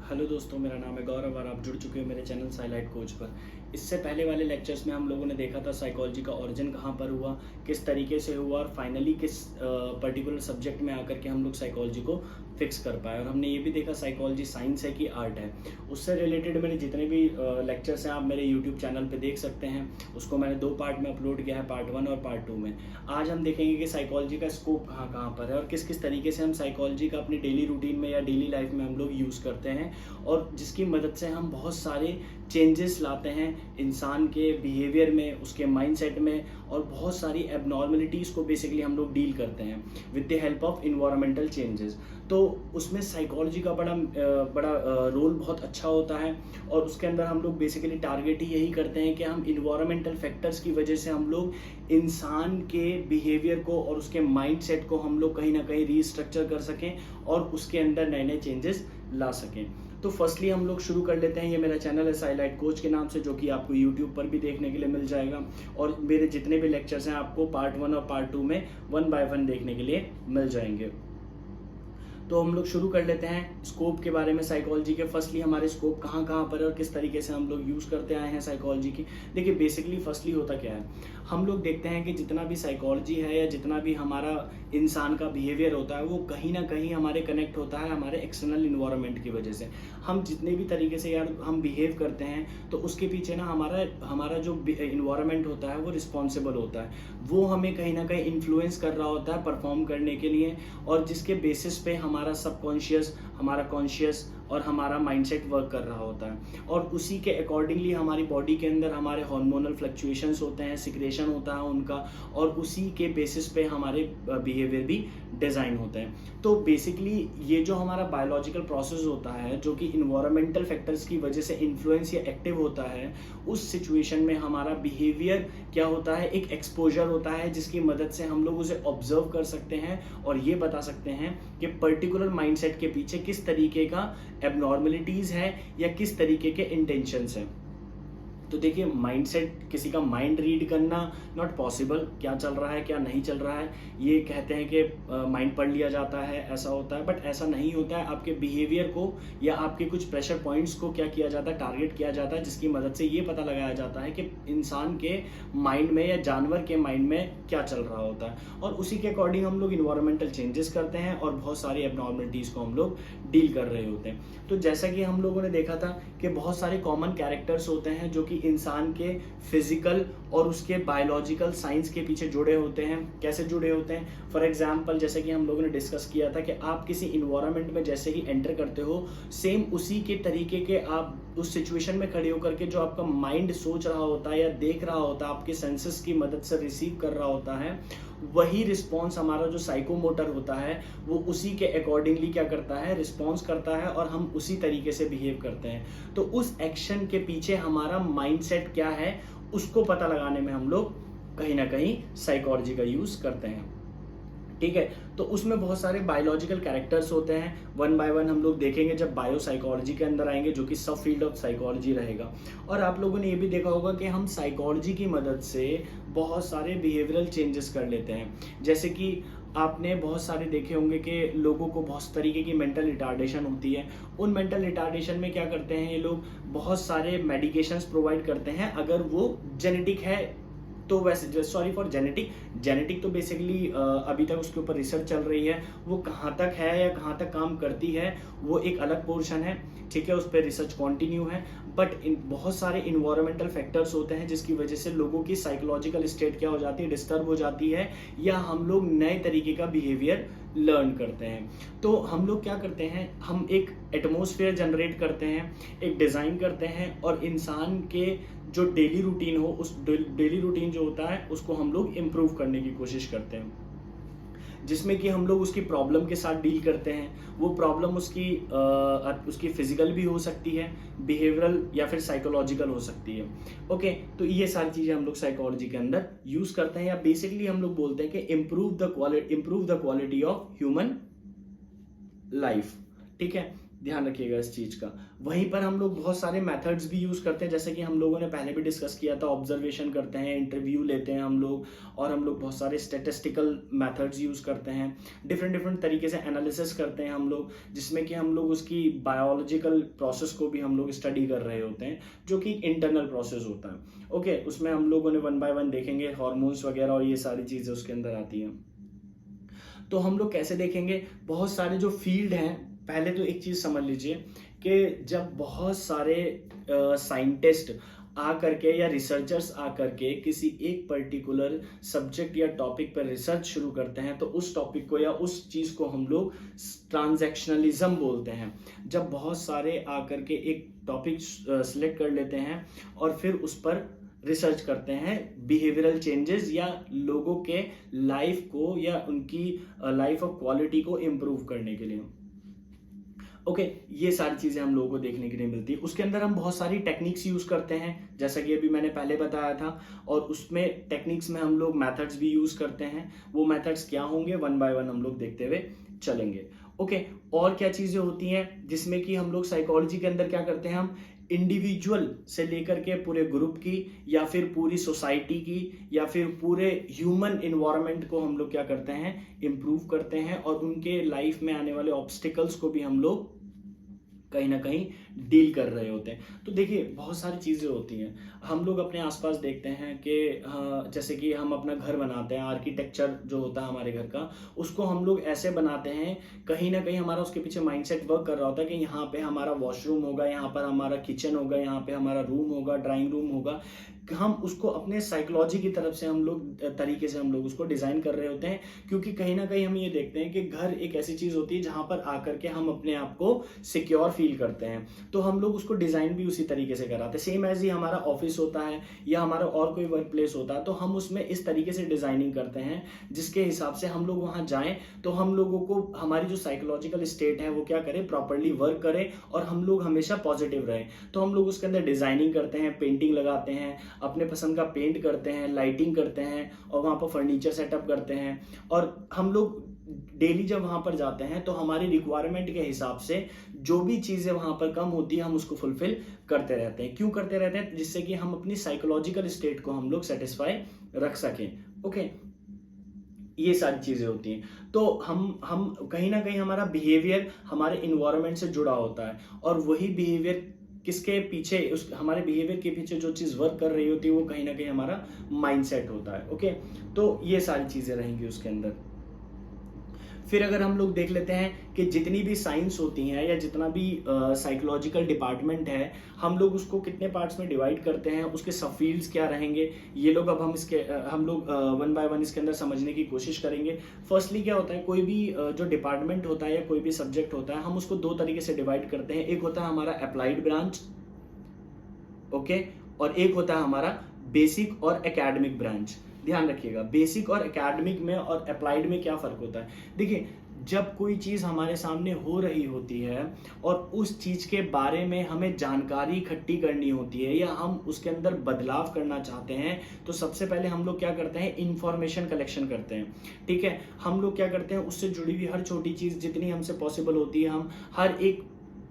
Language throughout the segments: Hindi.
हेलो दोस्तों, मेरा नाम है गौरव और आप जुड़ चुके हो मेरे चैनल साइलाइट कोच पर। इससे पहले वाले लेक्चर्स में हम लोगों ने देखा था साइकोलॉजी का ओरिजिन कहाँ पर हुआ, किस तरीके से हुआ और फाइनली किस पर्टिकुलर सब्जेक्ट में आकर के हम लोग साइकोलॉजी को फिक्स कर पाए। और हमने ये भी देखा साइकोलॉजी साइंस है कि आर्ट है। उससे रिलेटेड मेरे जितने भी लेक्चर्स हैं आप मेरे यूट्यूब चैनल पर देख सकते हैं। उसको मैंने 2 पार्ट में अपलोड किया है, पार्ट 1 और पार्ट 2 में। आज हम देखेंगे कि साइकोलॉजी का स्कोप कहाँ कहाँ पर है और किस किस तरीके से हम साइकोलॉजी का अपनी डेली रूटीन में या डेली लाइफ में हम लोग यूज़ करते हैं, और जिसकी मदद से हम बहुत सारे चेंजेस लाते हैं इंसान के बिहेवियर में, उसके माइंडसेट में, और बहुत सारी एबनॉर्मलिटीज़ को बेसिकली हम लोग डील करते हैं with the help of environmental changes. तो उसमें साइकोलॉजी का बड़ा रोल बहुत अच्छा होता है, और उसके अंदर हम लोग बेसिकली टारगेट ही यही करते हैं कि हम इन्वायरमेंटल फैक्टर्स की वजह से हम लोग इंसान के बिहेवियर को और उसके माइंडसेट को हम लोग कहीं ना कहीं रीस्ट्रक्चर कर सकें और उसके अंदर नए नए चेंजेस ला सकें। तो फर्स्टली हम लोग शुरू कर लेते हैं। ये मेरा चैनल है साइलाइट कोच के नाम से, जो कि आपको यूट्यूब पर भी देखने के लिए मिल जाएगा, और मेरे जितने भी लेक्चर्स हैं आपको पार्ट 1 और पार्ट 2 में 1 बाय 1 देखने के लिए मिल जाएंगे। तो हम लोग शुरू कर लेते हैं स्कोप के बारे में साइकोलॉजी के। फर्स्टली हमारे स्कोप कहाँ कहाँ पर है और किस तरीके से हम लोग यूज़ करते आए हैं साइकोलॉजी की। देखिए बेसिकली फर्स्टली होता क्या है, हम लोग देखते हैं कि जितना भी साइकोलॉजी है या जितना भी हमारा इंसान का बिहेवियर होता है वो कहीं ना कहीं हमारे कनेक्ट होता है हमारे एक्सटर्नल इन्वायरमेंट की वजह से। हम जितने भी तरीके से यार हम बिहेव करते हैं तो उसके पीछे ना हमारा जो इन्वायरमेंट होता है वो रिस्पॉन्सिबल होता है। वो हमें कहीं ना कहीं इन्फ्लुएंस कर रहा होता है परफॉर्म करने के लिए, और जिसके बेसिस पे हमारा सबकॉन्शियस, हमारा कॉन्शियस और हमारा माइंडसेट वर्क कर रहा होता है, और उसी के अकॉर्डिंगली हमारी बॉडी के अंदर हमारे हार्मोनल फ्लक्चुएशंस होते हैं, सिक्रेशन होता है उनका, और उसी के बेसिस पे हमारे बिहेवियर भी डिज़ाइन होते हैं। तो बेसिकली ये जो हमारा बायोलॉजिकल प्रोसेस होता है जो कि इन्वायरमेंटल फैक्टर्स की वजह से इन्फ्लुएंस या एक्टिव होता है, उस सिचुएशन में हमारा बिहेवियर क्या होता है, एक एक्सपोजर होता है जिसकी मदद से हम लोग उसे ऑब्जर्व कर सकते हैं और ये बता सकते हैं कि पर्टिकुलर माइंडसेट के पीछे किस तरीके का एबनॉर्मलिटीज है या किस तरीके के इंटेंशंस हैं। तो देखिए माइंडसेट, किसी का माइंड रीड करना नॉट पॉसिबल, क्या चल रहा है क्या नहीं चल रहा है। ये कहते हैं कि माइंड पढ़ लिया जाता है, ऐसा होता है, बट ऐसा नहीं होता है। आपके बिहेवियर को या आपके कुछ प्रेशर पॉइंट्स को क्या किया जाता है, टारगेट किया जाता है, जिसकी मदद से ये पता लगाया जाता है कि इंसान के माइंड में या जानवर के माइंड में क्या चल रहा होता है, और उसी के अकॉर्डिंग हम लोग इन्वायरमेंटल चेंजेस करते हैं और बहुत सारी एबनॉर्मलिटीज़ को हम लोग डील कर रहे होते हैं। तो जैसा कि हम लोगों ने देखा था कि बहुत सारे कॉमन कैरेक्टर्स होते हैं जो कि इंसान के फिजिकल और उसके बायोलॉजिकल साइंस के पीछे जुड़े होते हैं। कैसे जुड़े होते हैं? फॉर एग्जांपल जैसे कि हम लोगों ने डिस्कस किया था कि आप किसी इन्वायरमेंट में जैसे ही एंटर करते हो, सेम उसी के तरीके के आप उस सिचुएशन में खड़े होकर के जो आपका माइंड सोच रहा होता है या देख रहा होता है, आपके सेंसेस की मदद से रिसीव कर रहा होता है, वही रिस्पॉन्स हमारा जो साइकोमोटर होता है वो उसी के अकॉर्डिंगली क्या करता है, रिस्पॉन्स करता है, और हम उसी तरीके से बिहेव करते हैं। तो उस एक्शन के पीछे हमारा माइंडसेट क्या है उसको पता लगाने में हम लोग कहीं ना कहीं साइकोलॉजी का यूज करते हैं। ठीक है, तो उसमें बहुत सारे बायोलॉजिकल कैरेक्टर्स होते हैं। 1 बाय 1 हम लोग देखेंगे जब बायो साइकोलॉजी के अंदर आएंगे, जो कि सब फील्ड ऑफ साइकोलॉजी रहेगा। और आप लोगों ने ये भी देखा होगा कि हम साइकोलॉजी की मदद से बहुत सारे बिहेवियरल चेंजेस कर लेते हैं। जैसे कि आपने बहुत सारे देखे होंगे कि लोगों को बहुत तरीके की मेंटल रिटार्डेशन होती है। उन मेंटल रिटार्डेशन में क्या करते हैं ये लोग, बहुत सारे मेडिकेशंस प्रोवाइड करते हैं अगर वो जेनेटिक है तो। वैसे सॉरी फॉर जेनेटिक तो बेसिकली अभी तक उसके ऊपर रिसर्च चल रही है, वो कहाँ तक है या कहाँ तक काम करती है वो एक अलग पोर्शन है। ठीक है, उस पर रिसर्च कंटिन्यू है, बट बहुत सारे इन्वायरमेंटल फैक्टर्स होते हैं जिसकी वजह से लोगों की साइकोलॉजिकल स्टेट क्या हो जाती है, डिस्टर्ब हो जाती है, या हम लोग नए तरीके का बिहेवियर लर्न करते हैं। तो हम लोग क्या करते हैं, हम एक एटमॉस्फेयर जनरेट करते हैं, एक डिज़ाइन करते हैं, और इंसान के जो डेली रूटीन हो उस डेली रूटीन जो होता है उसको हम लोग इम्प्रूव करने की कोशिश करते हैं, जिसमें कि हम लोग उसकी प्रॉब्लम के साथ डील करते हैं। वो प्रॉब्लम उसकी फिजिकल भी हो सकती है, बिहेवियरल या फिर साइकोलॉजिकल हो सकती है। ओके, तो ये सारी चीज़ें हम लोग साइकोलॉजी के अंदर यूज़ करते हैं, या बेसिकली हम लोग बोलते हैं कि improve the quality of human life. ठीक है, ध्यान रखिएगा इस चीज़ का। वहीं पर हम लोग बहुत सारे मेथड्स भी यूज़ करते हैं, जैसे कि हम लोगों ने पहले भी डिस्कस किया था, ऑब्जर्वेशन करते हैं, इंटरव्यू लेते हैं हम लोग, और हम लोग बहुत सारे स्टैटिस्टिकल मेथड्स यूज़ करते हैं, डिफरेंट डिफरेंट तरीके से एनालिसिस करते हैं हम लोग, जिसमें कि हम लोग उसकी बायोलॉजिकल प्रोसेस को भी हम लोग स्टडी कर रहे होते हैं, जो कि इंटरनल प्रोसेस होता है। ओके, उसमें हम लोगों ने वन बाय वन देखेंगे, हार्मोन्स वगैरह और ये सारी चीज़ें उसके अंदर आती हैं। तो हम लोग कैसे देखेंगे, बहुत सारे जो फील्ड हैं, पहले तो एक चीज़ समझ लीजिए कि जब बहुत सारे साइंटिस्ट आ करके या रिसर्चर्स आ करके किसी एक पर्टिकुलर सब्जेक्ट या टॉपिक पर रिसर्च शुरू करते हैं, तो उस टॉपिक को या उस चीज़ को हम लोग ट्रांजैक्शनलिज्म बोलते हैं। जब बहुत सारे आ करके एक टॉपिक सिलेक्ट कर लेते हैं और फिर उस पर रिसर्च करते हैं, बिहेवियरल चेंजेस या लोगों के लाइफ को या उनकी लाइफ ऑफ क्वालिटी को इम्प्रूव करने के लिए। ओके, ये सारी चीज़ें हम लोगों को देखने के लिए मिलती है। उसके अंदर हम बहुत सारी टेक्निक्स यूज़ करते हैं, जैसा कि अभी मैंने पहले बताया था, और उसमें टेक्निक्स में हम लोग मेथड्स भी यूज़ करते हैं। वो मेथड्स क्या होंगे, वन बाय वन हम लोग देखते हुए चलेंगे। ओके, और क्या चीज़ें होती हैं जिसमें कि हम लोग साइकोलॉजी के अंदर क्या करते हैं, हम इंडिविजुअल से लेकर के पूरे ग्रुप की या फिर पूरी सोसाइटी की या फिर पूरे ह्यूमन इन्वायरमेंट को हम लोग क्या करते हैं, इम्प्रूव करते हैं, और उनके लाइफ में आने वाले ऑब्स्टिकल्स को भी हम लोग कहीं ना कहीं डील कर रहे होते हैं। तो देखिए, बहुत सारी चीज़ें होती हैं। हम लोग अपने आसपास देखते हैं कि जैसे कि हम अपना घर बनाते हैं, आर्किटेक्चर जो होता है हमारे घर का, उसको हम लोग ऐसे बनाते हैं, कहीं ना कहीं हमारा उसके पीछे माइंडसेट वर्क कर रहा होता है कि यहाँ पे हमारा वॉशरूम होगा, यहाँ पर हमारा किचन होगा, यहाँ पे हमारा रूम होगा, ड्राइंग रूम होगा। हम उसको अपने साइकोलॉजी की तरफ से हम लोग तरीके से हम लोग उसको डिज़ाइन कर रहे होते हैं, क्योंकि कहीं ना कहीं हम ये देखते हैं कि घर एक ऐसी चीज़ होती है जहाँ पर आकर के हम अपने आप को सिक्योर फील करते हैं, तो हम लोग उसको डिज़ाइन भी उसी तरीके से कराते हैं। सेम एज ही हमारा ऑफिस होता है या हमारा और कोई वर्क प्लेस होता है, तो हम उसमें इस तरीके से डिज़ाइनिंग करते हैं जिसके हिसाब से हम लोग वहाँ जाएँ तो हम लोगों को हमारी जो साइकोलॉजिकल स्टेट है वो क्या करे, प्रॉपरली वर्क करे, और हम लोग हमेशा पॉजिटिव रहें। तो हम लोग उसके अंदर डिज़ाइनिंग करते हैं, पेंटिंग लगाते हैं, अपने पसंद का पेंट करते हैं, लाइटिंग करते हैं, और वहाँ पर फर्नीचर सेटअप करते हैं। और हम लोग डेली जब वहाँ पर जाते हैं तो हमारी रिक्वायरमेंट के हिसाब से जो भी चीज़ें वहाँ पर कम होती है हम उसको फुलफिल करते रहते हैं। क्यों करते रहते हैं? जिससे कि हम अपनी साइकोलॉजिकल स्टेट को हम लोग सेटिस्फाई रख सकें। ओके, ये सारी चीज़ें होती हैं। तो हम कहीं ना कहीं हमारा बिहेवियर हमारे इन्वायरमेंट से जुड़ा होता है, और वही बिहेवियर किसके पीछे, उस हमारे बिहेवियर के पीछे जो चीज़ वर्क कर रही होती है वो कहीं ना कहीं हमारा माइंडसेट होता है। ओके, तो ये सारी चीज़ें रहेंगी उसके अंदर। फिर अगर हम लोग देख लेते हैं कि जितनी भी साइंस होती हैं या जितना भी साइकोलॉजिकल डिपार्टमेंट है, हम लोग उसको कितने पार्ट्स में डिवाइड करते हैं, उसके सब फील्ड्स क्या रहेंगे, ये लोग अब हम लोग वन बाय वन इसके अंदर समझने की कोशिश करेंगे। फर्स्टली क्या होता है, कोई भी जो डिपार्टमेंट होता है या कोई भी सब्जेक्ट होता है, हम उसको दो तरीके से डिवाइड करते हैं। एक होता है हमारा अप्लाइड ब्रांच, ओके, और एक होता है हमारा बेसिक और एकेडमिक ब्रांच। ध्यान रखिएगा, बेसिक और एकेडमिक में और अप्लाइड में क्या फ़र्क होता है। देखिए, जब कोई चीज़ हमारे सामने हो रही होती है और उस चीज़ के बारे में हमें जानकारी इकट्ठी करनी होती है या हम उसके अंदर बदलाव करना चाहते हैं, तो सबसे पहले हम लोग क्या करते हैं, इंफॉर्मेशन कलेक्शन करते हैं। ठीक है, हम लोग क्या करते हैं, उससे जुड़ी हुई हर छोटी चीज़ जितनी हमसे पॉसिबल होती है, हम हर एक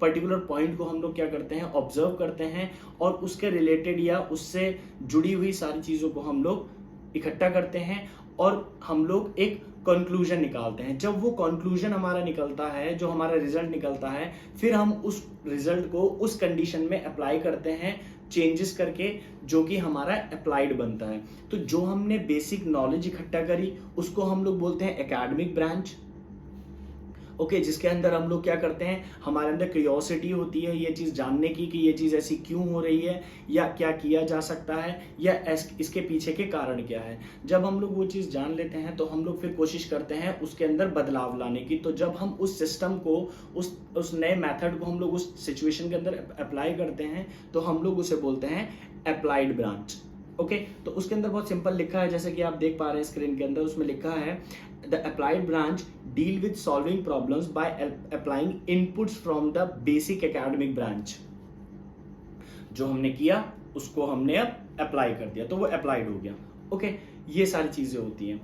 पर्टिकुलर पॉइंट को हम लोग क्या करते हैं, ऑब्जर्व करते हैं, और उसके रिलेटेड या उससे जुड़ी हुई सारी चीज़ों को हम लोग इकट्ठा करते हैं, और हम लोग एक कंक्लूजन निकालते हैं। जब वो कंक्लूजन हमारा निकलता है, जो हमारा रिजल्ट निकलता है, फिर हम उस रिजल्ट को उस कंडीशन में अप्लाई करते हैं, चेंजेस करके, जो कि हमारा अप्लाइड बनता है। तो जो हमने बेसिक नॉलेज इकट्ठा करी उसको हम लोग बोलते हैं एकेडमिक ब्रांच। ओके, जिसके अंदर हम लोग क्या करते हैं, हमारे अंदर क्यूरियोसिटी होती है ये चीज़ जानने की कि ये चीज़ ऐसी क्यों हो रही है, या क्या किया जा सकता है, या इसके पीछे के कारण क्या है। जब हम लोग वो चीज़ जान लेते हैं तो हम लोग फिर कोशिश करते हैं उसके अंदर बदलाव लाने की। तो जब हम उस सिस्टम को, उस नए मेथड को हम लोग उस सिचुएशन के अंदर अप्लाई करते हैं, तो हम लोग उसे बोलते हैं अप्लाइड ब्रांच। ओके, तो उसके अंदर बहुत सिंपल लिखा है, जैसे कि आप देख पा रहे हैं स्क्रीन के अंदर, उसमें लिखा है the applied branch deal with solving problems by applying inputs from the basic academic branch. जो हमने किया उसको हमने अब अप्लाई कर दिया, तो वो अप्लाइड हो गया। ओके, ये सारी चीजें होती हैं।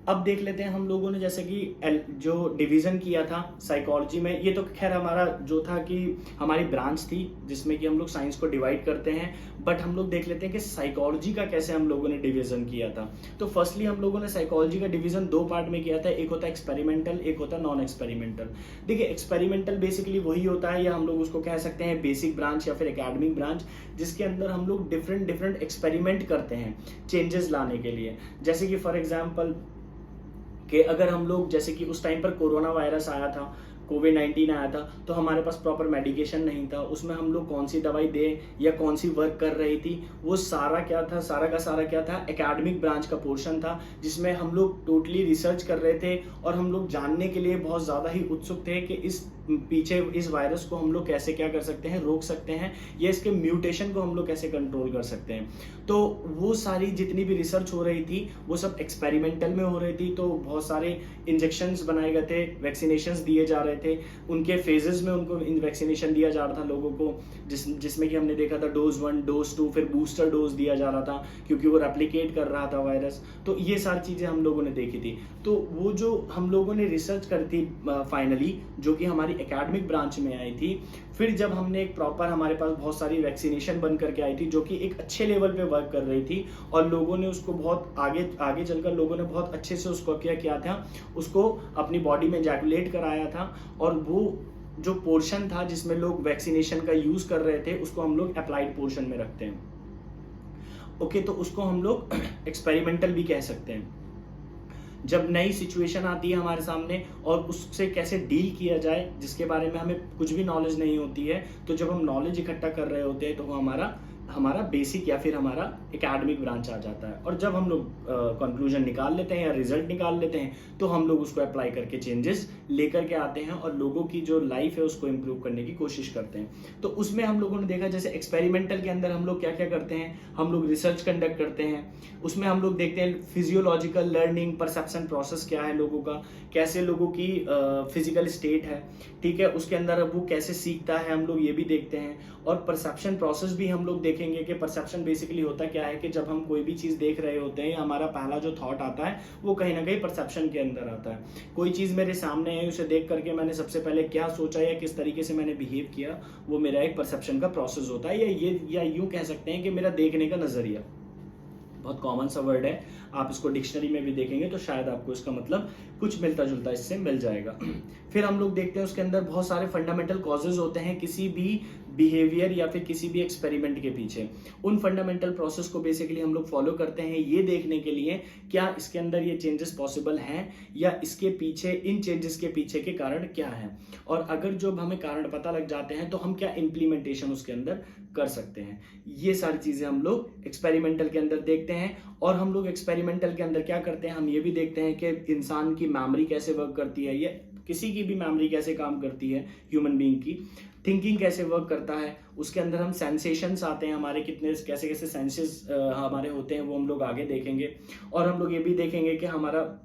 अब देख लेते हैं हम लोगों ने जैसे कि जो डिवीज़न किया था साइकोलॉजी में, ये तो खैर हमारा जो था कि हमारी ब्रांच थी जिसमें कि हम लोग साइंस को डिवाइड करते हैं, बट हम लोग देख लेते हैं कि साइकोलॉजी का कैसे हम लोगों ने डिवीज़न किया था। तो फर्स्टली हम लोगों ने साइकोलॉजी का डिवीज़न दो पार्ट में किया था, एक होता है एक्सपेरिमेंटल, एक होता है नॉन एक्सपेरिमेंटल। देखिए एक्सपेरिमेंटल बेसिकली वही होता है, या हम लोग उसको कह सकते हैं बेसिक ब्रांच या फिर एकेडमिक ब्रांच, जिसके अंदर हम लोग डिफरेंट डिफरेंट एक्सपेरिमेंट करते हैं चेंजेस लाने के लिए। जैसे कि फॉर एग्जांपल कि अगर हम लोग जैसे कि उस टाइम पर कोरोना वायरस आया था, कोविड-19 आया था, तो हमारे पास प्रॉपर मेडिकेशन नहीं था, उसमें हम लोग कौन सी दवाई दें या कौन सी वर्क कर रही थी, वो सारा क्या था, सारा का सारा क्या था, एकेडमिक ब्रांच का पोर्शन था, जिसमें हम लोग टोटली रिसर्च कर रहे थे और हम लोग जानने के लिए बहुत ज़्यादा ही उत्सुक थे कि इस पीछे इस वायरस को हम लोग कैसे क्या कर सकते हैं, रोक सकते हैं, या इसके म्यूटेशन को हम लोग कैसे कंट्रोल कर सकते हैं। तो वो सारी जितनी भी रिसर्च हो रही थी वो सब एक्सपेरिमेंटल में हो रही थी। तो बहुत सारे इंजेक्शंस बनाए गए थे, वैक्सीनेशंस दिए जा रहे थे, उनके फेजेस में उनको वैक्सीनेशन दिया जा रहा था लोगों को, जिसमें कि हमने देखा था डोज 1, डोज 2, फिर बूस्टर डोज दिया जा रहा था क्योंकि वो रेप्लिकेट कर रहा था वायरस। तो ये सारी चीज़ें हम लोगों ने देखी थी। तो वो जो हम लोगों ने रिसर्च करी थी फाइनली, जो कि हमारी एकेडमिक ब्रांच में आई थी, फिर जब हमने एक प्रॉपर, हमारे पास बहुत सारी वैक्सीनेशन बन करके आई थी जो कि एक अच्छे लेवल पे वर्क कर रही थी, और लोगों ने उसको बहुत आगे चलकर लोगों ने बहुत अच्छे से उसको क्या किया था, उसको अपनी बॉडी में इजैकुलेट कराया था, और वो जो पोर्शन था जिसमें लोग वैक्सीनेशन का यूज कर रहे थे उसको हम लोग अप्लाइड पोर्शन में रखते हैं। ओके, तो उसको हम लोग एक्सपेरिमेंटल भी कह सकते हैं। जब नई सिचुएशन आती है हमारे सामने और उससे कैसे डील किया जाए, जिसके बारे में हमें कुछ भी नॉलेज नहीं होती है, तो जब हम नॉलेज इकट्ठा कर रहे होते हैं तो वो हमारा बेसिक या फिर हमारा एकेडमिक ब्रांच आ जाता है। और जब हम लोग कंक्लूजन निकाल लेते हैं या रिजल्ट निकाल लेते हैं, तो हम लोग उसको अप्लाई करके चेंजेस लेकर के आते हैं और लोगों की जो लाइफ है उसको इम्प्रूव करने की कोशिश करते हैं। तो उसमें हम लोगों ने देखा, जैसे एक्सपेरिमेंटल के अंदर हम लोग क्या क्या करते हैं, हम लोग रिसर्च कंडक्ट करते हैं, उसमें हम लोग देखते हैं फिजियोलॉजिकल लर्निंग, परसेप्शन प्रोसेस क्या है लोगों का, कैसे लोगों की फिजिकल स्टेट है, ठीक है, उसके अंदर वो कैसे सीखता है, हम लोग ये भी देखते हैं। और परसेप्शन प्रोसेस भी हम लोग देखेंगे कि परसेप्शन बेसिकली होता क्या है, कि जब हम कोई भी चीज़ देख रहे होते हैं, हमारा पहला जो थॉट आता है वो कहीं ना कहीं परसेप्शन के अंदर आता है। कोई चीज़ मेरे सामने है, उसे देख करके मैंने सबसे पहले क्या सोचा या किस तरीके से मैंने बिहेव किया, वो मेरा एक परसेप्शन का प्रोसेस होता है, या यूं कह सकते हैं कि मेरा देखने का नजरिया। बहुत कॉमन सा वर्ड है, आप इसको डिक्शनरी में भी देखेंगे तो शायद आपको इसका मतलब कुछ मिलता जुलता इससे मिल जाएगा। फिर हम लोग देखते हैं उसके अंदर बहुत सारे फंडामेंटल कॉजेज होते हैं किसी भी बिहेवियर या फिर किसी भी एक्सपेरिमेंट के पीछे। उन फंडामेंटल प्रोसेस को बेसिकली हम लोग फॉलो करते हैं ये देखने के लिए क्या इसके अंदर ये चेंजेस पॉसिबल हैं, या इसके पीछे, इन चेंजेस के पीछे के कारण क्या है। और अगर जो हमें कारण पता लग जाते हैं तो हम क्या इम्प्लीमेंटेशन उसके अंदर कर सकते हैं। ये सारी चीजें हम लोग एक्सपेरिमेंटल के अंदर देखते हैं। और हम लोग एक्सपेरिमेंटल के अंदर क्या करते हैं, हम ये भी देखते हैं कि इंसान की मेमोरी कैसे वर्क करती है, या किसी की भी मेमोरी कैसे काम करती है, ह्यूमन बीइंग की थिंकिंग कैसे वर्क करता है। उसके अंदर हम सेंसेशंस आते हैं, हमारे कितने कैसे कैसे सेंसेस हमारे होते हैं, वो हम लोग आगे देखेंगे। और हम लोग ये भी देखेंगे कि हमारा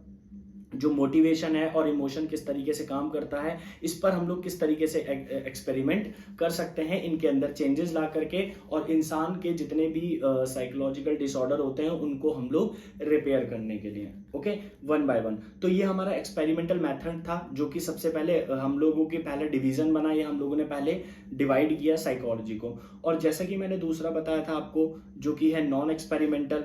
जो मोटिवेशन है और इमोशन किस तरीके से काम करता है, इस पर हम लोग किस तरीके से एक्सपेरिमेंट कर सकते हैं इनके अंदर चेंजेस ला करके, और इंसान के जितने भी साइकोलॉजिकल डिसऑर्डर होते हैं उनको हम लोग रिपेयर करने के लिए। Okay, one by one. तो ये हमारा एक्सपेरिमेंटल मेथड था, जो कि सबसे पहले हम लोगों के पहले डिवीजन बना, या हम लोगों ने पहले डिवाइड किया साइकोलॉजी को। और जैसा कि मैंने दूसरा बताया था आपको, जो कि है नॉन एक्सपेरिमेंटल।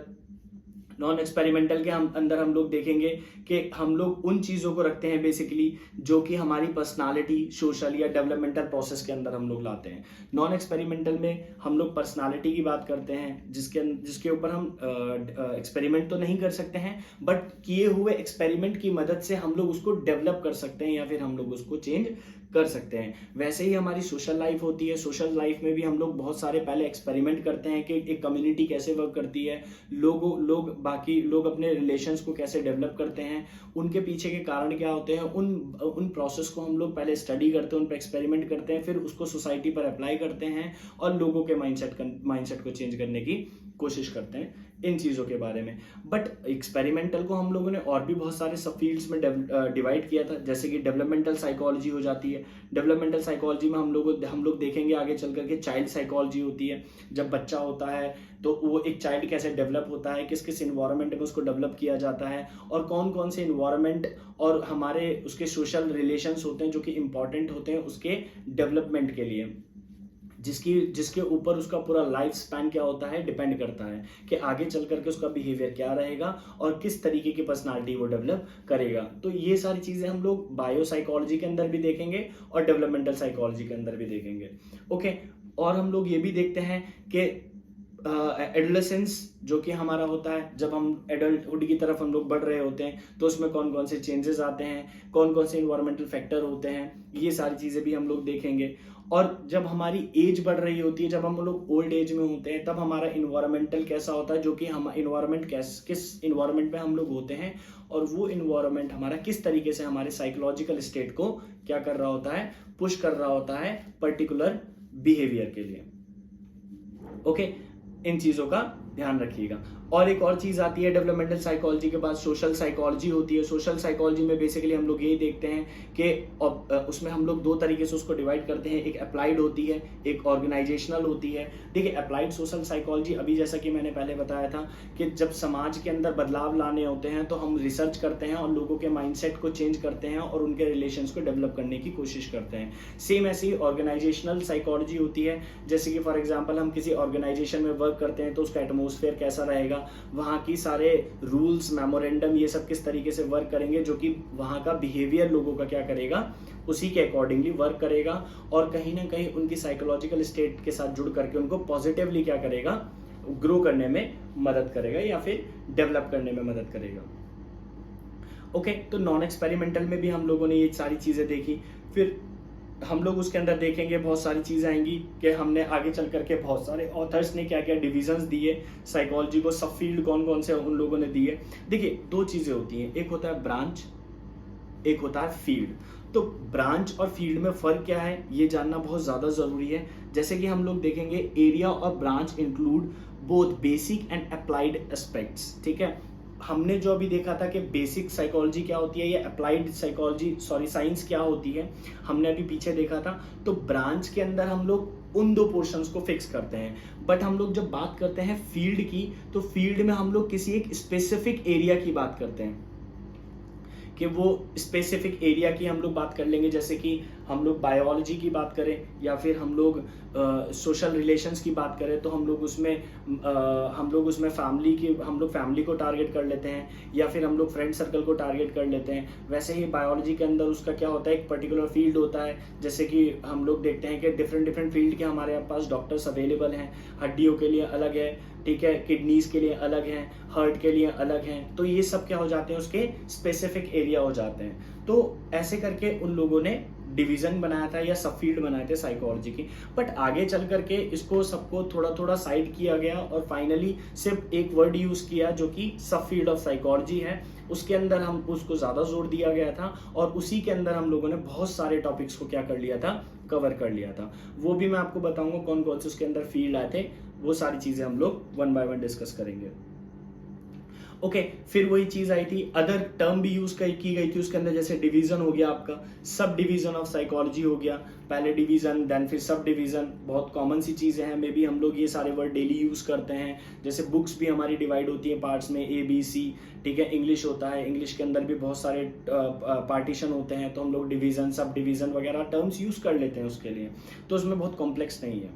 नॉन एक्सपेरिमेंटल के अंदर हम लोग देखेंगे कि हम लोग उन चीज़ों को रखते हैं बेसिकली जो कि हमारी पर्सनालिटी, सोशल या डेवलपमेंटल प्रोसेस के अंदर हम लोग लाते हैं। नॉन एक्सपेरिमेंटल में हम लोग पर्सनालिटी की बात करते हैं, जिसके ऊपर हम एक्सपेरिमेंट तो नहीं कर सकते हैं, बट किए हुए एक्सपेरिमेंट की मदद से हम लोग उसको डेवलप कर सकते हैं या फिर हम लोग उसको चेंज कर सकते हैं। वैसे ही हमारी सोशल लाइफ होती है, सोशल लाइफ में भी हम लोग बहुत सारे पहले एक्सपेरिमेंट करते हैं कि एक कम्युनिटी कैसे वर्क करती है, बाकी लोग अपने रिलेशंस को कैसे डेवलप करते हैं, उनके पीछे के कारण क्या होते हैं, उन प्रोसेस को हम लोग पहले स्टडी करते हैं, उन पर एक्सपेरिमेंट करते हैं, फिर उसको सोसाइटी पर अप्लाई करते हैं और लोगों के माइंडसेट को चेंज करने की कोशिश करते हैं इन चीज़ों के बारे में। बट एक्सपेरिमेंटल को हम लोगों ने और भी बहुत सारे सब फील्ड्स में डिवाइड किया था, जैसे कि डेवलपमेंटल साइकोलॉजी हो जाती है, डेवलपमेंटल साइकोलॉजी में हम लोग देखेंगे आगे चल करके चाइल्ड साइकोलॉजी होती है। जब बच्चा होता है तो वो एक चाइल्ड कैसे डेवलप होता है, किस किस इन्वायरमेंट में उसको डेवलप किया जाता है, और कौन कौन से इन्वायरमेंट और हमारे उसके सोशल रिलेशंस होते हैं जो कि इंपॉर्टेंट होते हैं उसके डेवलपमेंट के लिए, जिसके ऊपर उसका पूरा लाइफ स्पैन क्या होता है डिपेंड करता है कि आगे चल करके उसका बिहेवियर क्या रहेगा और किस तरीके की पर्सनालिटी वो डेवलप करेगा। तो ये सारी चीज़ें हम लोग बायो साइकोलॉजी के अंदर भी देखेंगे और डेवलपमेंटल साइकोलॉजी के अंदर भी देखेंगे। ओके, और हम लोग ये भी देखते हैं कि एडोलेसेंस जो कि हमारा होता है, जब हम एडल्टहुड की तरफ हम लोग बढ़ रहे होते हैं तो उसमें कौन कौन से चेंजेस आते हैं, कौन कौन से इन्वायरमेंटल फैक्टर होते हैं, ये सारी चीज़ें भी हम लोग देखेंगे। और जब हमारी एज बढ़ रही होती है, जब हम लोग ओल्ड एज में होते हैं, तब हमारा इन्वायरमेंटल कैसा होता है, जो कि हम इन्वायरमेंट किस इन्वायरमेंट में हम लोग होते हैं, और वो इन्वायरमेंट हमारा किस तरीके से हमारे साइकोलॉजिकल स्टेट को क्या कर रहा होता है, पुश कर रहा होता है पर्टिकुलर बिहेवियर के लिए। ओके, इन चीज़ों का ध्यान रखिएगा। और एक और चीज़ आती है डेवलपमेंटल साइकोलॉजी के बाद सोशल साइकोलॉजी होती है। सोशल साइकोलॉजी में बेसिकली हम लोग यही देखते हैं कि उसमें हम लोग दो तरीके से उसको डिवाइड करते हैं, एक अप्लाइड होती है, एक ऑर्गेनाइजेशनल होती है। देखिए, अप्लाइड सोशल साइकोलॉजी अभी जैसा कि मैंने पहले बताया था कि जब समाज के अंदर बदलाव लाने होते हैं तो हम रिसर्च करते हैं और लोगों के माइंडसेट को चेंज करते हैं और उनके रिलेशंस को डेवलप करने की कोशिश करते हैं। सेम ऐसी ऑर्गेनाइजेशनल साइकोलॉजी होती है, जैसे कि फॉर एग्जाम्पल हम किसी ऑर्गेनाइजेशन में वर्क करते हैं तो उसका एटमोसफेयर कैसा रहेगा, वहाँ की सारे रूल्स, मेमोरेंडम, ये सब किस तरीके से वर्क करेंगे, जो कि वहाँ का बिहेवियर लोगों का क्या करेगा, उसी के अकॉर्डिंगली वर्क करेगा और कहीं ना कहीं उनकी साइकोलॉजिकल स्टेट के साथ जुड़ करके उनको पॉजिटिवली क्या करेगा, ग्रो करने में मदद करेगा या फिर डेवलप करने में मदद करेगा। ओके, तो नॉन एक्सपेरिमेंटल में भी हम लोगों ने ये सारी चीज़ें देखी। फिर हम लोग उसके अंदर देखेंगे बहुत सारी चीज़ें आएंगी कि हमने आगे चल करके बहुत सारे ऑथर्स ने क्या क्या डिविजन्स दिए साइकोलॉजी को, सब फील्ड कौन कौन से उन लोगों ने दिए। देखिए, दो चीज़ें होती हैं, एक होता है ब्रांच, एक होता है फील्ड। तो ब्रांच और फील्ड में फ़र्क क्या है ये जानना बहुत ज़्यादा ज़रूरी है। जैसे कि हम लोग देखेंगे एरिया और branch include both basic and applied aspects. ठीक है, हमने जो अभी देखा था कि बेसिक साइकोलॉजी क्या होती है या अप्लाइड साइंस क्या होती है, हमने अभी पीछे देखा था। तो ब्रांच के अंदर हम लोग उन दो पोर्शंस को फिक्स करते हैं, बट हम लोग जब बात करते हैं फील्ड की तो फील्ड में हम लोग किसी एक स्पेसिफिक एरिया की बात करते हैं कि वो स्पेसिफिक एरिया की हम लोग बात कर लेंगे। जैसे कि हम लोग बायोलॉजी की बात करें या फिर हम लोग सोशल रिलेशंस की बात करें तो हम लोग उसमें फैमिली को टारगेट कर लेते हैं या फिर हम लोग फ्रेंड सर्कल को टारगेट कर लेते हैं। वैसे ही बायोलॉजी के अंदर उसका क्या होता है, एक पर्टिकुलर फील्ड होता है। जैसे कि हम लोग देखते हैं कि डिफरेंट फील्ड के हमारे पास डॉक्टर्स अवेलेबल हैं। हड्डियों के लिए अलग है, ठीक है, किडनीज के लिए अलग हैं, हार्ट के लिए अलग हैं। तो ये सब क्या हो जाते हैं, उसके स्पेसिफिक एरिया हो जाते हैं। तो ऐसे करके उन लोगों ने डिवीजन बनाया था या सब फील्ड बनाए थे साइकोलॉजी की। बट आगे चल करके इसको सबको थोड़ा थोड़ा साइड किया गया और फाइनली सिर्फ एक वर्ड यूज किया जो कि सब फील्ड ऑफ साइकोलॉजी है। उसके अंदर हम उसको ज्यादा जोर दिया गया था और उसी के अंदर हम लोगों ने बहुत सारे टॉपिक्स को क्या कर लिया था, कवर कर लिया था। वो भी मैं आपको बताऊंगा कौन कौन से उसके अंदर फील्ड आए थे। वो सारी चीजें हम लोग वन बाय वन डिस्कस करेंगे। ओके, फिर वही चीज आई थी, अदर टर्म भी यूज की गई थी उसके अंदर। जैसे डिवीजन हो गया आपका, सब डिवीजन ऑफ साइकोलॉजी हो गया, पहले डिवीजन देन फिर सब डिवीजन। बहुत कॉमन सी चीजें हैं, मे बी हम लोग ये सारे वर्ड डेली यूज करते हैं। जैसे बुक्स भी हमारी डिवाइड होती है पार्ट्स में, ABC, ठीक है। इंग्लिश होता है, इंग्लिश के अंदर भी बहुत सारे पार्टीशन होते हैं, तो हम लोग डिवीजन, सब डिवीजन वगैरह टर्म्स यूज कर लेते हैं उसके लिए। तो उसमें बहुत कॉम्प्लेक्स नहीं है।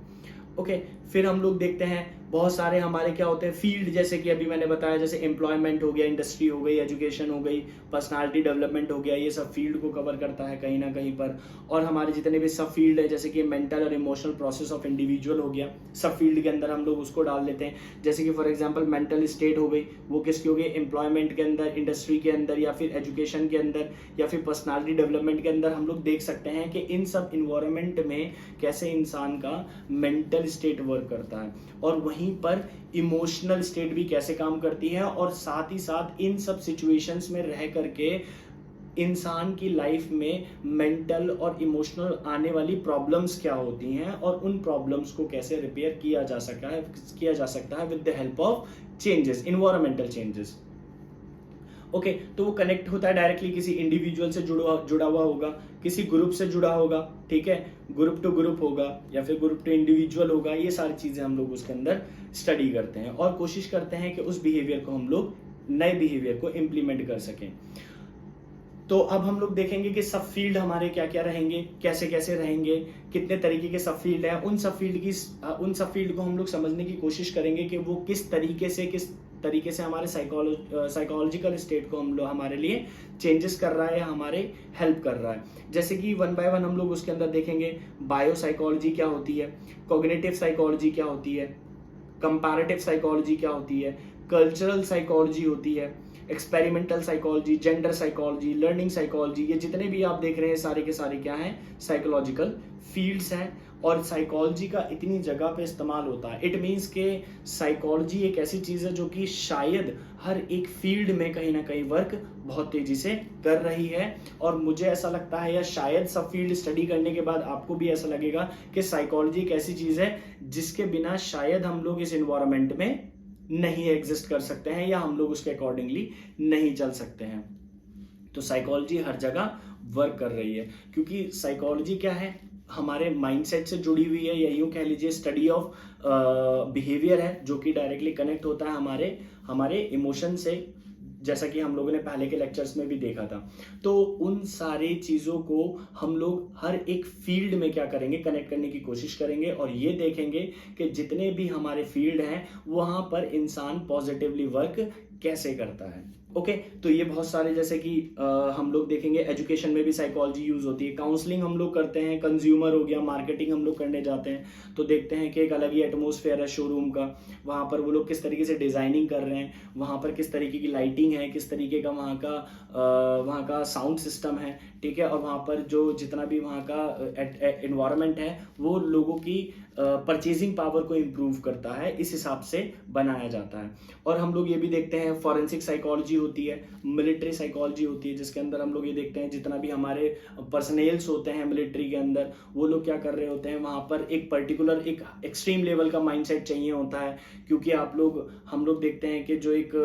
ओके, फिर हम लोग देखते हैं बहुत सारे हमारे क्या होते हैं फील्ड, जैसे कि अभी मैंने बताया, जैसे एम्प्लॉयमेंट हो गया, इंडस्ट्री हो गई, एजुकेशन हो गई, पर्सनालिटी डेवलपमेंट हो गया। ये सब फील्ड को कवर करता है कहीं ना कहीं पर। और हमारे जितने भी सब फील्ड है, जैसे कि मेंटल और इमोशनल प्रोसेस ऑफ इंडिविजुअल हो गया, सब फील्ड के अंदर हम लोग उसको डाल लेते हैं। जैसे कि फॉर एग्जाम्पल मेंटल स्टेट हो गई, वो किसकी हो गई, एम्प्लॉयमेंट के अंदर, इंडस्ट्री के अंदर या फिर एजुकेशन के अंदर या फिर पर्सनालिटी डेवलपमेंट के अंदर हम लोग देख सकते हैं कि इन सब इन्वायरमेंट में कैसे इंसान का मेंटल स्टेट वर्क करता है और वहीं पर इमोशनल स्टेट भी कैसे काम करती है। और साथ ही साथ इन सब सिचुएशंस में रह करके इंसान की लाइफ में मेंटल और इमोशनल आने वाली प्रॉब्लम्स क्या होती हैं और उन प्रॉब्लम्स को कैसे रिपेयर किया जा सकता है with the help of changes, environmental changes. Okay, तो वो कनेक्ट होता है डायरेक्टली किसी इंडिविजुअल से जुड़ा हुआ होगा, किसी ग्रुप से जुड़ा होगा, ठीक है, ग्रुप टू ग्रुप होगा या फिर ग्रुप टू इंडिविजुअल होगा। ये सारी चीज़ें हम लोग उसके अंदर स्टडी करते हैं और कोशिश करते हैं कि उस बिहेवियर को हम लोग नए बिहेवियर को इम्प्लीमेंट कर सकें। तो अब हम लोग देखेंगे कि सब फील्ड हमारे क्या क्या रहेंगे, कैसे कैसे रहेंगे, कितने तरीके के सब फील्ड हैं। उन सब फील्ड को हम लोग समझने की कोशिश करेंगे कि वो किस तरीके से हमारे साइकोलॉजिकल स्टेट को हमारे लिए चेंजेस कर रहा है या हमारे हेल्प कर रहा है। जैसे कि वन बाय वन हम लोग उसके अंदर देखेंगे बायो साइकोलॉजी क्या होती है, कॉग्निटिव साइकोलॉजी क्या होती है, कंपैरेटिव साइकोलॉजी क्या होती है, कल्चरल साइकोलॉजी होती है, experimental psychology, gender psychology, learning psychology. ये जितने भी आप देख रहे हैं सारे के सारे क्या हैं, साइकोलॉजिकल फील्ड्स हैं। और साइकोलॉजी का इतनी जगह पे इस्तेमाल होता है, इट मीन्स के साइकोलॉजी एक ऐसी चीज़ है जो कि शायद हर एक फील्ड में कहीं ना कहीं वर्क बहुत तेजी से कर रही है। और मुझे ऐसा लगता है, या शायद सब फील्ड स्टडी करने के बाद आपको भी ऐसा लगेगा कि साइकोलॉजी एक ऐसी चीज़ है जिसके बिना शायद हम लोग इस एनवायरनमेंट में नहीं एग्जिस्ट कर सकते हैं या हम लोग उसके अकॉर्डिंगली नहीं चल सकते हैं। तो साइकोलॉजी हर जगह वर्क कर रही है, क्योंकि साइकोलॉजी क्या है, हमारे माइंडसेट से जुड़ी हुई है, या यूं कह लीजिए स्टडी ऑफ बिहेवियर है, जो कि डायरेक्टली कनेक्ट होता है हमारे इमोशन से, जैसा कि हम लोगों ने पहले के लेक्चर्स में भी देखा था। तो उन सारी चीज़ों को हम लोग हर एक फील्ड में क्या करेंगे, कनेक्ट करने की कोशिश करेंगे और ये देखेंगे कि जितने भी हमारे फील्ड हैं वहाँ पर इंसान पॉजिटिवली वर्क कैसे करता है। ओके, तो ये बहुत सारे, जैसे कि हम लोग देखेंगे एजुकेशन में भी साइकोलॉजी यूज होती है, काउंसलिंग हम लोग करते हैं, कंज्यूमर हो गया, मार्केटिंग हम लोग करने जाते हैं तो देखते हैं कि एक अलग ही एटमोसफेयर है शोरूम का, वहाँ पर वो लोग किस तरीके से डिजाइनिंग कर रहे हैं, वहाँ पर किस तरीके की लाइटिंग है, किस तरीके का वहाँ का साउंड सिस्टम है, ठीक है, और वहाँ पर जो जितना भी वहाँ का एनवायरनमेंट है वो लोगों की परचेजिंग पावर को इम्प्रूव करता है, इस हिसाब से बनाया जाता है। और हम लोग ये भी देखते हैं फॉरेंसिक साइकोलॉजी होती है, मिलिट्री साइकोलॉजी होती है, जिसके अंदर हम लोग ये देखते हैं जितना भी हमारे पर्सनेल्स होते हैं मिलिट्री के अंदर, वो लोग क्या कर रहे होते हैं, वहाँ पर एक पर्टिकुलर एक एक्सट्रीम लेवल का माइंडसेट चाहिए होता है। क्योंकि हम लोग देखते हैं कि जो एक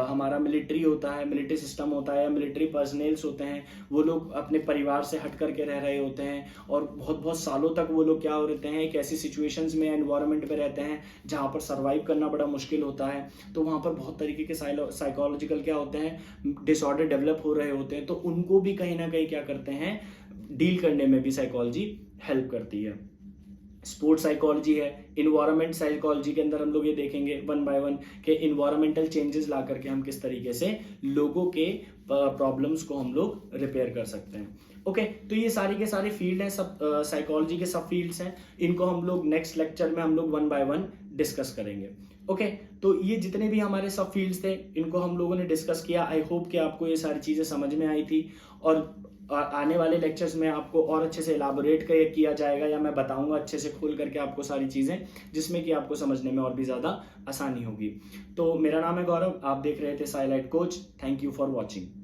हमारा मिलिट्री होता है, मिलिट्री सिस्टम होता है या मिलिट्री पर्सनेल्स होते हैं, वो लोग अपने परिवार से हट करके रह रहे होते हैं और बहुत बहुत सालों तक वो लोग क्या हो रहते हैं, एक ऐसी सिचुएशंस में, एनवायरनमेंट में रहते हैं जहाँ पर सर्वाइव करना बड़ा मुश्किल होता है। तो वहाँ पर बहुत तरीके के साइकोलॉजिकल क्या होते हैं, डिसऑर्डर डेवलप हो रहे होते हैं, तो उनको भी कहीं ना कहीं क्या करते हैं, डील करने में भी साइकोलॉजी हेल्प करती है। स्पोर्ट्स साइकोलॉजी है, इन्वायरमेंट साइकोलॉजी के अंदर हम लोग ये देखेंगे वन बाय वन के इन्वायरमेंटल चेंजेस ला करके हम किस तरीके से लोगों के प्रॉब्लम्स को हम लोग रिपेयर कर सकते हैं। ओके, तो ये सारे के सारे फील्ड हैं, सब साइकोलॉजी के सब फील्ड्स हैं, इनको हम लोग नेक्स्ट लेक्चर में हम लोग वन बाय वन डिस्कस करेंगे। ओके, तो ये जितने भी हमारे सब फील्ड्स थे इनको हम लोगों ने डिस्कस किया। आई होप कि आपको ये सारी चीज़ें समझ में आई थी और आने वाले लेक्चर्स में आपको और अच्छे से एलाबोरेट किया जाएगा, या मैं बताऊंगा अच्छे से खोल करके आपको सारी चीज़ें, जिसमें कि आपको समझने में और भी ज़्यादा आसानी होगी। तो मेरा नाम है गौरव, आप देख रहे थे साइलाइट coach. Thank you for watching.